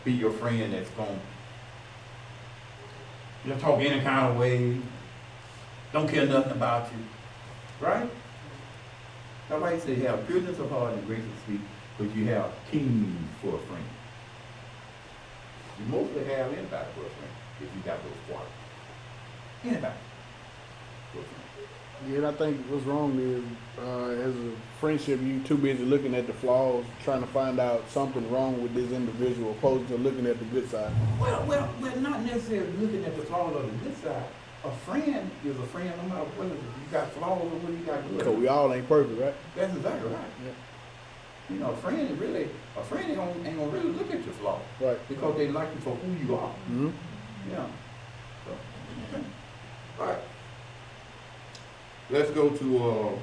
[SPEAKER 1] be your friend that's going to talk any kind of way. Don't care nothing about you, right? That's why you say you have pureness of heart and grace of speech, but you have kings for a friend. You mostly have anybody for a friend if you got those qualities. Anybody for a friend.
[SPEAKER 3] Yeah, and I think what's wrong is, as a friendship, you too busy looking at the flaws, trying to find out something wrong with this individual, opposed to looking at the good side.
[SPEAKER 1] Well, not necessarily looking at the flaws of the good side. A friend is a friend no matter whether you got flaws or whether you got good.
[SPEAKER 3] Because we all ain't perfect, right?
[SPEAKER 1] That's exactly right.
[SPEAKER 3] Yeah.
[SPEAKER 1] A friend ain't gonna really look at your flaws.
[SPEAKER 3] Right.
[SPEAKER 1] Because they like you for who you are.
[SPEAKER 3] Mm-hmm.
[SPEAKER 1] Yeah. So, okay. All right. Let's go to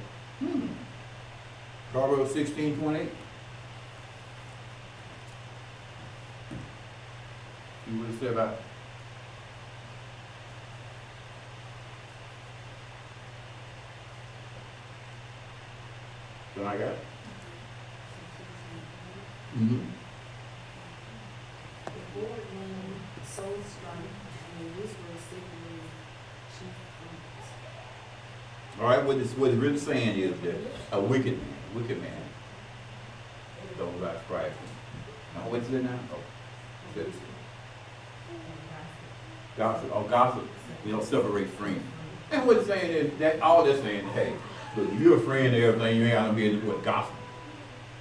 [SPEAKER 1] Proverbs 16:28. See what it said about it. Then I got it. Mm-hmm.
[SPEAKER 9] The board man soul strife, and the whisper of sickness, chief
[SPEAKER 1] All right, what it's really saying is that a wicked man, don't like strife. Now, what's it now? Oh, it says gossip. Oh, gossip, separates friends. And what it's saying is that all that's saying is, hey, look, if you're a friend and everything, you ain't gonna be able to do it. Gossip.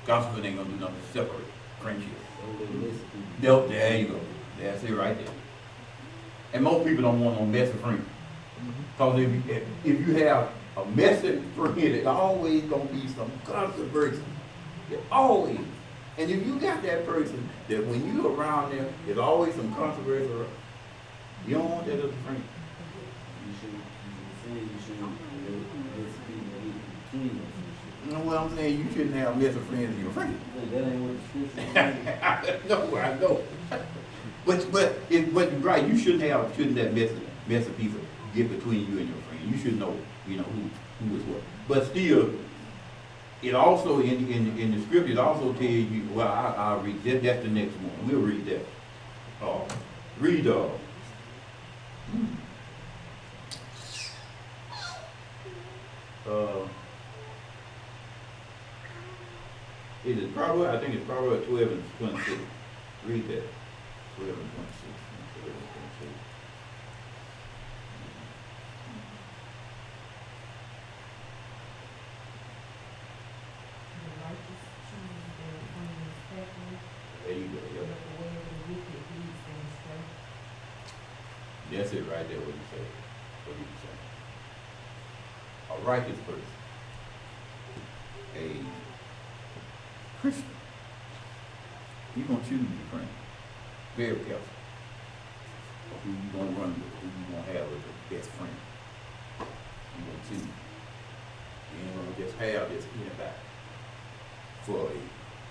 [SPEAKER 1] Gossip ain't gonna do nothing to separate friendship. There you go. That's it right there. And most people don't want no messy friend. Cause if you have a messy friend, it's always gonna be some controversy. It always. And if you got that person that when you around them, there's always some controversy around, you don't want that as a friend. You know what I'm saying? You shouldn't have messy friends as your friend.
[SPEAKER 8] That ain't what the scripture says.
[SPEAKER 1] I know. But you're right, you shouldn't that messy people get between you and your friend. You should know, who is what. But still, it also in the scripture, it also tells you, well, I'll read that. That's the next one. We'll read that. Read it is Proverbs, I think it's Proverbs 12 and 26. Read that. 12 and 26. 12 and 26. There you go, yeah. That's it right there, what he said. What he said. A righteous person. A Christian. You're going to choose your friend. Very careful. Who you going to run with, who you going to have as your best friend. You're going to choose. You ain't going to just have this anybody for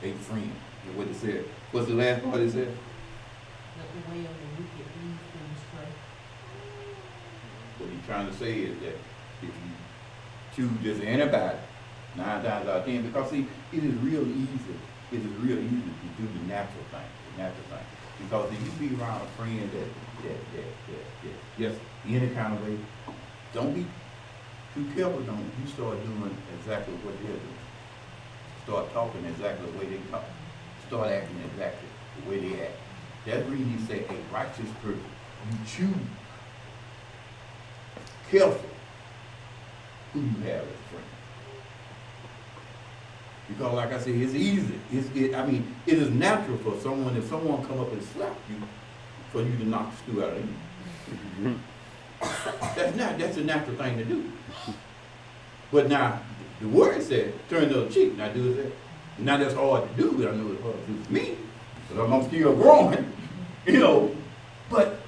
[SPEAKER 1] a friend. And what it said. What's the last part it said?
[SPEAKER 4] The way of the wicked leads them astray.
[SPEAKER 1] What he's trying to say is that if you choose just anybody, 9 times out of 10, because see, it is real easy. It is real easy to do the natural thing, Because if you be around a friend that just any kind of way, don't be too careful. Don't you start doing exactly what they're doing. Start talking exactly the way they talk. Start acting exactly the way they act. That's the reason he say a righteous person. You choose careful who you have as a friend. Because like I said, it's easy. It is natural for someone, if someone come up and slap you, for you to knock the stew out of them. That's a natural thing to do. But now, the word said, turn the other cheek. Now do that. Now that's hard to do, but I know it's hard to do for me. Because I'm still growing, But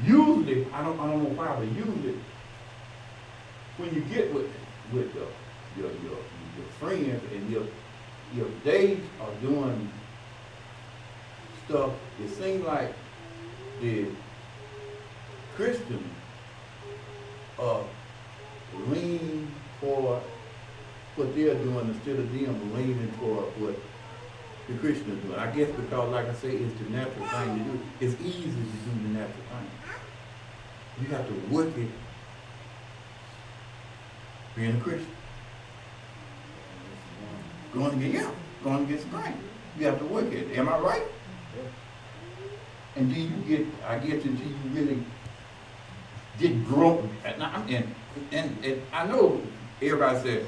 [SPEAKER 1] usually, I don't know why, but usually, when you get with your friends and if they are doing stuff, it seems like the Christians lean toward what they're doing instead of them leaning toward what the Christians are doing. I guess because, like I say, it's the natural thing to do. It's easy to do the natural thing. You have to work it being a Christian. Going against the grain. You have to work it. Am I right? And then I guess until you really get grown. And I know everybody said,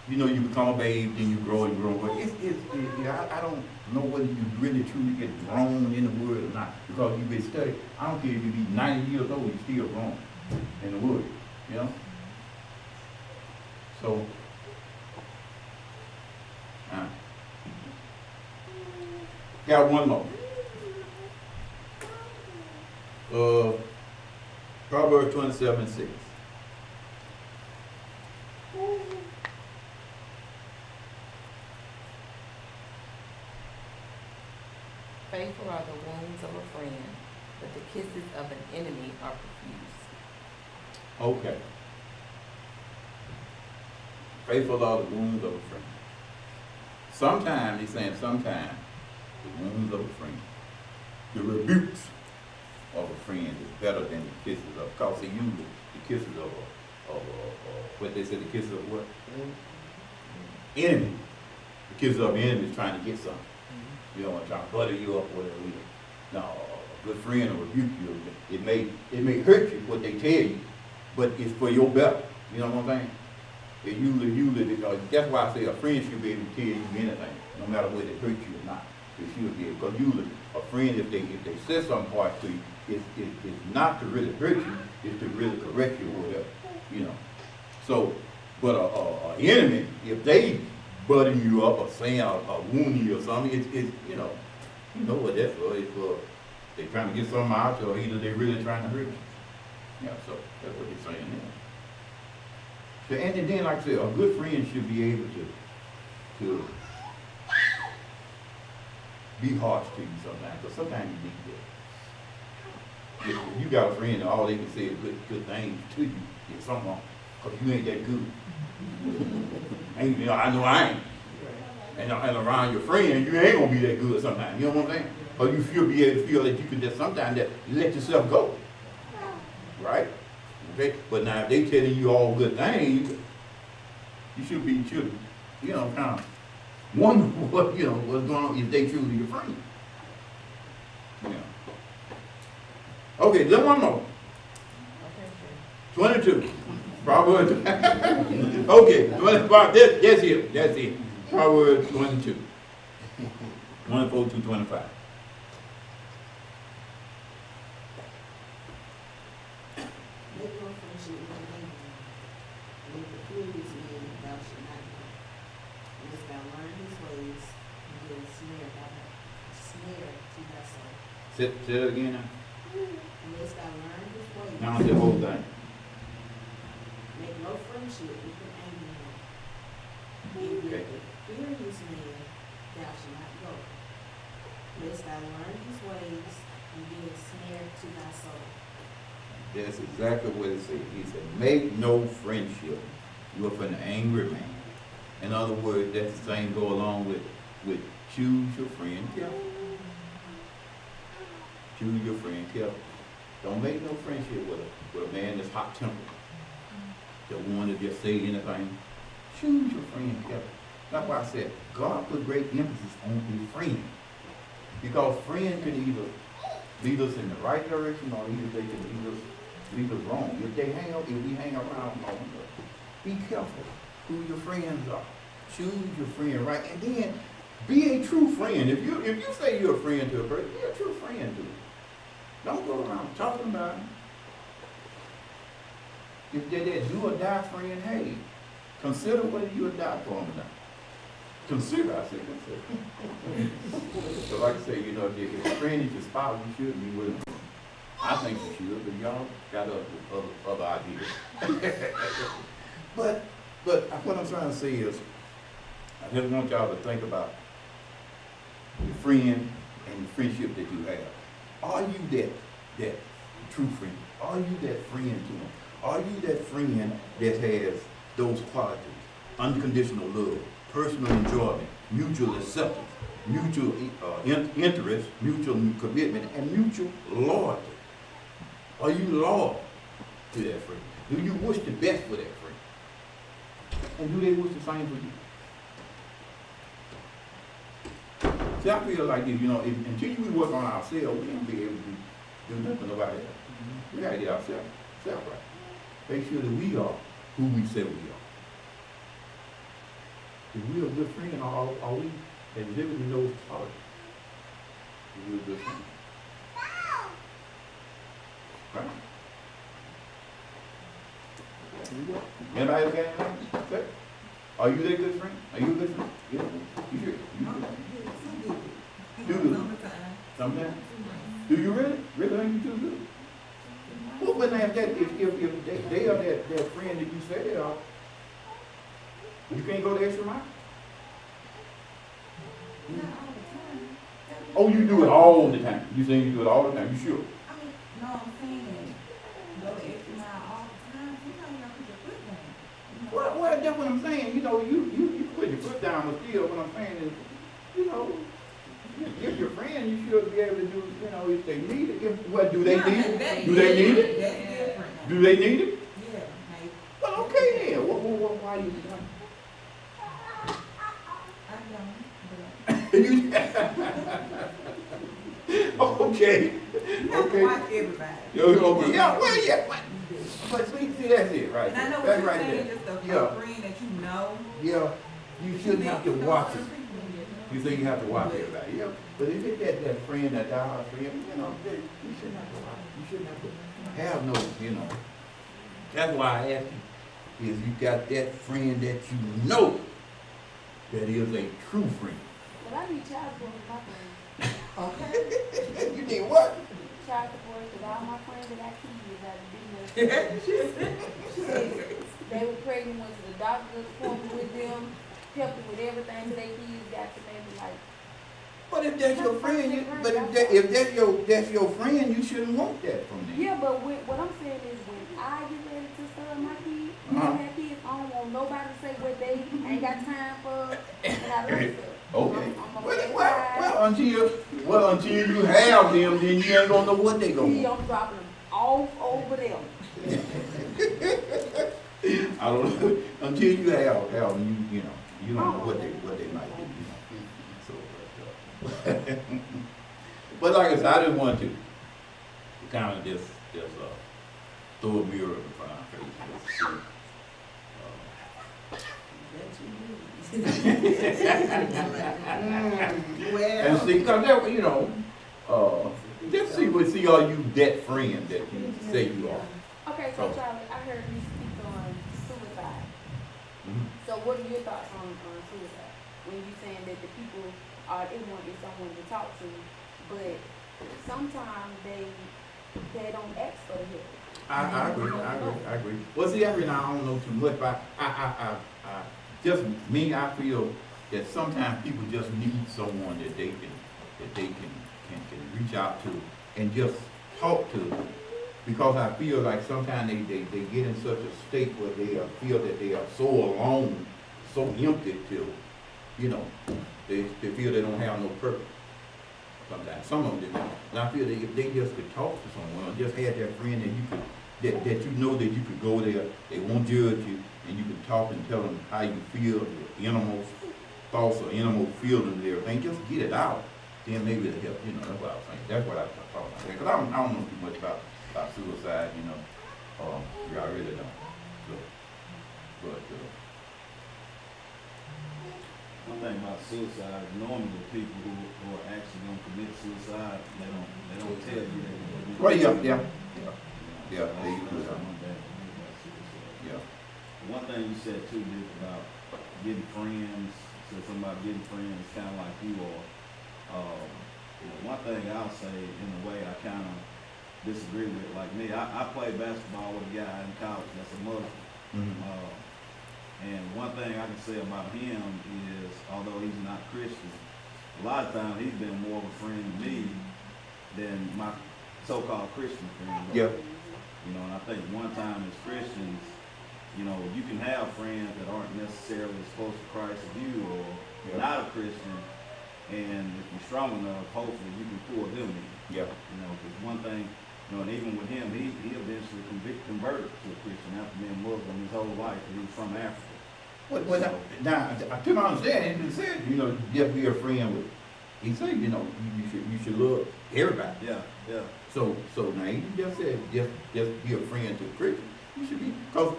[SPEAKER 1] you become a babe, then you grow and grow. But I don't know whether you really truly get grown in the word or not. Because you've been studying. I don't care if you be 90 years old, you're still grown in the word. So, got one more. Proverbs 27:6.
[SPEAKER 4] Faithful are the wounds of a friend, but the kisses of an enemy are profuse.
[SPEAKER 1] Okay. Faithful are the wounds of a friend. Sometimes, he's saying sometimes, the wounds of a friend, the rebukes of a friend is better than the kisses of, because they use the kisses of what they say, the kisses of what? Enemy. The kisses of an enemy is trying to get something. I'm trying to butter you up, whatever. No, a good friend will rebuke you. It may hurt you what they tell you, but it's for your better. You know what I'm saying? It usually, because that's why I say a friend should be able to tell you anything, no matter whether it hurts you or not. It should be, because usually a friend, if they say something hard to you, it's not to really hurt you, it's to really correct you or whatever, you know. So, but a enemy, if they butting you up or saying or wounding you or something, it's you know what that's for. It's for they trying to get something out or either they really trying to hurt you. Yeah, so that's what they're saying there. So, and then, like I said, a good friend should be able to be harsh to you sometimes, because sometimes you need that. If you got a friend and all they can say is good things to you, it's something wrong, because you ain't that good. And you know, I know I ain't. And around your friend, you ain't gonna be that good sometimes. You know what I'm saying? Or you feel be able to feel that you can just sometimes that let yourself go. Right? Okay? But now if they telling you all good things, you should, you know, kind of wonder what, you know, what's going on if they truly your friend. Yeah. Okay, then one more. 22. Proverbs. Okay, 25. That's it. That's it. Proverbs 22. 24 to 25.
[SPEAKER 9] Make no friendship with an angry man, and with the furious man thou shalt not go. Unless thou learn his ways, and get a snare to thy soul.
[SPEAKER 1] Say it again now.
[SPEAKER 9] Unless thou learn his ways.
[SPEAKER 1] Now the whole thing.
[SPEAKER 9] Make no friendship with an angry man, and with
[SPEAKER 1] Okay.
[SPEAKER 9] the furious man thou shalt not go. Lest thou learn his ways, and be a snare to thy soul.
[SPEAKER 1] That's exactly what it said. He said, make no friendship with an angry man. In other words, that's the same go along with choose your friend carefully. Choose your friend carefully. Don't make no friendship with a man that's hot tempered. The one that just say anything. Choose your friend carefully. That's why I said God put great emphasis on a friend. Because friends can either lead us in the right direction or either they can lead us wrong. If we hang around long enough, be careful who your friends are. Choose your friend right, and then be a true friend. If you say you're a friend to a person, be a true friend to them. Don't go around talking about them. If they're that do or die friend, hey, consider whether you would die for them or not. Consider, I say consider. So like I say, you know, if a friend is your spouse, you should be with them. I think you should, but y'all got other ideas. But what I'm trying to say is, I just want y'all to think about your friend and the friendship that you have. Are you that true friend? Are you that friend to them? Are you that friend that has those qualities? Unconditional love, personal enjoyment, mutual acceptance, mutual interest, mutual commitment, and mutual loyalty. Are you loyal to that friend? Do you wish the best for that friend? And do they wish the same for you? See, I feel like this, you know, until we work on ourselves, we won't be able to do nothing about it. We gotta get ourselves right. Make sure that we are who we say we are. If we're a good friend, are we exhibiting those qualities? If we're a good friend. Right? Anybody else got anything? Okay. Are you that good friend? Are you a good friend? Yeah. You sure? You good? Sometimes. Do you really? Really think you do good? Well, when they have that, if they are that friend that you say they are, you can't go the extra mile? Oh, you do it all the time. You saying you do it all the time. You sure?
[SPEAKER 7] No, I'm saying, go the extra mile all the time. You gotta put your foot down.
[SPEAKER 1] Well, that's what I'm saying. You know, you put your foot down, but still, what I'm saying is, you know, if your friend, you should be able to do, you know, if they need it. What do they need it? Do they need it?
[SPEAKER 7] That's different.
[SPEAKER 1] Do they need it?
[SPEAKER 7] Yeah, like,
[SPEAKER 1] Well, okay then. Why do you think? Okay.
[SPEAKER 7] you have to watch everybody.
[SPEAKER 1] Okay. Yeah, well, yeah. But see, that's it, right
[SPEAKER 7] And I know what
[SPEAKER 1] that's
[SPEAKER 7] you're
[SPEAKER 1] right
[SPEAKER 7] saying,
[SPEAKER 1] there.
[SPEAKER 7] just a
[SPEAKER 1] Yeah.
[SPEAKER 7] friend that you know.
[SPEAKER 1] Yeah, you shouldn't have to watch it. You think you have to watch everybody, yeah. But if it's that friend, that diehard friend, you know, you shouldn't have to watch. You shouldn't have to have no, you know. That's why I asked you, is you got that friend that you know that is a true friend.
[SPEAKER 2] But I need child support with my friends.
[SPEAKER 6] Okay.
[SPEAKER 1] You need what?
[SPEAKER 2] Child support, because all my friends that got kids out of business. They were pregnant, went to the doctor's appointment with them, helped them with everything, so their kids got to maybe like.
[SPEAKER 1] But if that's your friend, if that's your friend, you shouldn't want that from them.
[SPEAKER 2] Yeah, but what I'm saying is when I get ready to start my kids, when I have kids, I don't want nobody to say what they ain't got time for, and I love stuff.
[SPEAKER 1] Okay.
[SPEAKER 2] I'm
[SPEAKER 1] Well, until you have them, then you ain't gonna know what they gonna want.
[SPEAKER 2] I'm dropping them all over them.
[SPEAKER 1] I don't know. Until you have them, you know, you don't know what they might do, you know. So, but like I said, I just wanted to kind of just throw a mirror in front of our face. And see, cause that, you know, just see are you that friend that you say you are.
[SPEAKER 2] Okay, so Charlie, I heard you speak on suicide.
[SPEAKER 1] Mhm.
[SPEAKER 2] So what are your thoughts on suicide? When you saying that the people they want someone to talk to, but sometimes they don't ask for the help.
[SPEAKER 1] I agree. Well, see, I don't know too much, but I just me, I feel that sometimes people just need someone that they can reach out to and just talk to, because I feel like sometimes they get in such a state where they feel that they are so alone, so empty till, you know, they feel they don't have no purpose. Sometimes some of them do. And I feel that if they just could talk to someone, or just had that friend that you could that you know that you could go there, they won't judge you, and you can talk and tell them how you feel, your innermost thoughts or innermost feelings and everything, just get it out, then maybe it'll help, you know, that's what I was thinking. That's what I thought about that. Because I don't know too much about suicide, you know. I really don't. So, but
[SPEAKER 8] One thing about suicide, normally the people who are actually gonna commit suicide, they don't tell you they gonna commit
[SPEAKER 1] well,
[SPEAKER 8] suicide.
[SPEAKER 1] yeah, they usually
[SPEAKER 8] That's
[SPEAKER 1] don't.
[SPEAKER 8] one thing about suicide.
[SPEAKER 1] Yeah.
[SPEAKER 8] One thing you said too, Dick, about getting friends, so somebody getting friends kind of like you are. One thing I'll say in a way I kind of disagree with, like me, I played basketball with a guy in college that's a Muslim.
[SPEAKER 1] Mm-hmm.
[SPEAKER 8] And one thing I can say about him is, although he's not Christian, a lot of times he's been more of a friend to me than my so-called Christian friends.
[SPEAKER 1] Yeah.
[SPEAKER 8] You know, and I think one time as Christians, you know, you can have friends that aren't necessarily as close to Christ as you, or not a Christian, and if you're strong enough, hopefully you can pull them in.
[SPEAKER 1] Yeah.
[SPEAKER 8] You know, because one thing, you know, and even with him, he eventually converted to a Christian after being Muslim his whole life, and he was from Africa.
[SPEAKER 1] Now, to my understanding, he said, you know, just be a friend with. He said, you know, you should love everybody.
[SPEAKER 8] Yeah.
[SPEAKER 1] So now he just said, just be a friend to a Christian. You should be, cause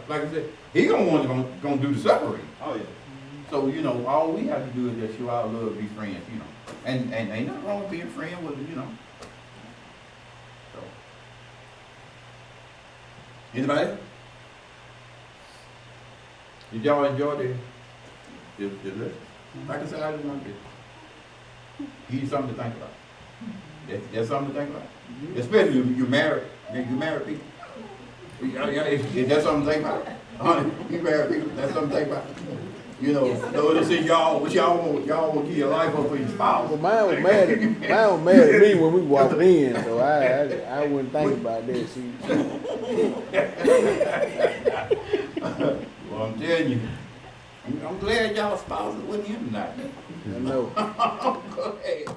[SPEAKER 1] like I said, he gonna do the separating.
[SPEAKER 8] Oh yeah.
[SPEAKER 1] So you know, all we have to do is just show our love, be friends, you know, and ain't nothing wrong with being a friend with, you know. So, anybody? Did y'all enjoy the list? Like I said, I just wanted to give you something to think about. That's something to think about. Especially if you're married people. Is that something to think about? Honey, you married people, that's something to think about. You know, so they say y'all want to give your life up for your spouse.
[SPEAKER 3] Well, mine was mad at me when we walked in, so I wouldn't think about that. See.
[SPEAKER 1] Well, I'm telling you, I'm glad y'all spouses wasn't here tonight.
[SPEAKER 3] I know.
[SPEAKER 1] Go ahead.